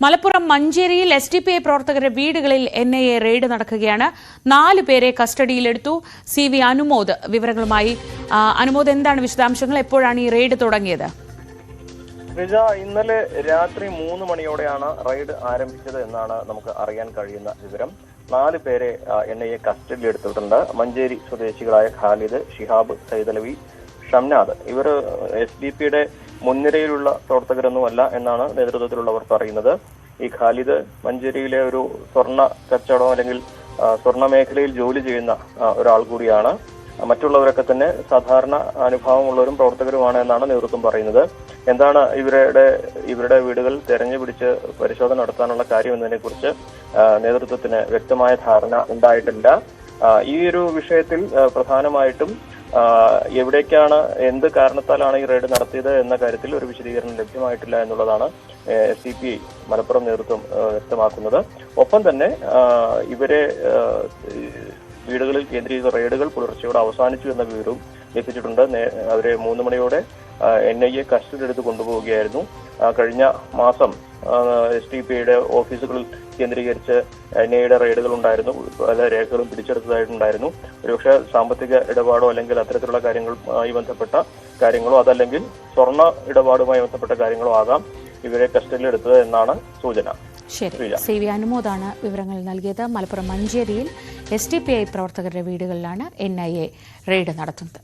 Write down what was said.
മലപ്പുറം മഞ്ചേരിയിൽ SDPI പ്രവർത്തകരുടെ വീടുകളിൽ NIA റെയ്ഡ് നടക്കുകയാണ്. 4 പേരെ കസ്റ്റഡിയിലെടുത്തു. CV അനുമോദ് വിവരങ്ങളുമായി. അനുമോദ്, എന്താണ് വിശദാംശങ്ങൾ? എപ്പോഴാണ് ഈ റെയ്ഡ് തുടങ്ങിയത്? ഇന്നലെ രാത്രി 3 മണിയോടെയാണ് റെയ്ഡ് ആരംഭിച്ചത് എന്നാണ് നമുക്ക് അറിയാൻ കഴിയുന്ന വിവരം. 4 പേരെ NIA കസ്റ്റഡിയിലെടുത്തിട്ടുണ്ട്. മഞ്ചേരി സ്വദേശികളായ ഖാലിദ്, ഷിഹാബ്, സൈദലവി, ഷംനാദ്. ഇവർ SDPയുടെ മുൻനിരയിലുള്ള പ്രവർത്തകരൊന്നുമല്ല എന്നാണ് നേതൃത്വത്തിലുള്ളവർ പറയുന്നത്. ഈ ഖാലിദ് മഞ്ചേരിയിലെ ഒരു സ്വർണ്ണ കച്ചവടം അല്ലെങ്കിൽ സ്വർണ്ണ മേഖലയിൽ ജോലി ചെയ്യുന്ന ഒരാൾ കൂടിയാണ്. മറ്റുള്ളവരൊക്കെ തന്നെ സാധാരണ അനുഭവമുള്ളവരും പ്രവർത്തകരുമാണ് എന്നാണ് നേതൃത്വം പറയുന്നത്. എന്താണ് ഇവരുടെ വീടുകൾ തെരഞ്ഞുപിടിച്ച് പരിശോധന നടത്താനുള്ള കാര്യം എന്നതിനെ കുറിച്ച് നേതൃത്വത്തിന് വ്യക്തമായ ധാരണ ഉണ്ടായിട്ടില്ല. ഈ ഒരു വിഷയത്തിൽ പ്രധാനമായിട്ടും എവിടേക്കാണ്, എന്ത് കാരണത്താലാണ് ഈ റെയ്ഡ് നടത്തിയത് എന്ന കാര്യത്തിൽ ഒരു വിശദീകരണം ലഭ്യമായിട്ടില്ല എന്നുള്ളതാണ് SDPI മലപ്പുറം നേതൃത്വം വ്യക്തമാക്കുന്നത്. ഒപ്പം തന്നെ ഇവരെ വീടുകളിൽ കേന്ദ്രീകരിച്ച റെയ്ഡുകൾ പുലർച്ചയോടെ അവസാനിച്ചു എന്ന വിവരവും ലഭിച്ചിട്ടുണ്ട്. അവരെ 3 മണിയോടെ NIA കസ്റ്റഡിയെടുത്ത് കൊണ്ടുപോവുകയായിരുന്നു. കഴിഞ്ഞ മാസം SDPIയുടെ ഓഫീസുകളിൽ കേന്ദ്രീകരിച്ച് NIAയുടെ റെയ്ഡുകൾ ഉണ്ടായിരുന്നു. പല രേഖകളും പിടിച്ചെടുത്തതായിട്ടുണ്ടായിരുന്നു. ഒരുപക്ഷെ സാമ്പത്തിക ഇടപാടോ അല്ലെങ്കിൽ അത്തരത്തിലുള്ള കാര്യങ്ങളുമായി ബന്ധപ്പെട്ട കാര്യങ്ങളോ അതല്ലെങ്കിൽ സ്വർണ്ണ ഇടപാടുമായി ബന്ധപ്പെട്ട കാര്യങ്ങളോ ആകാം ഇവരെ കസ്റ്റഡിയിലെടുത്തത് എന്നാണ് സൂചന. ശരി, CV അനുമോദാണ് വിവരങ്ങൾ നൽകിയത്. മലപ്പുറം മഞ്ചേരിയിൽ SDPI പ്രവർത്തകരുടെ വീടുകളിലാണ് NIA റെയ്ഡ് നടത്തുന്നത്.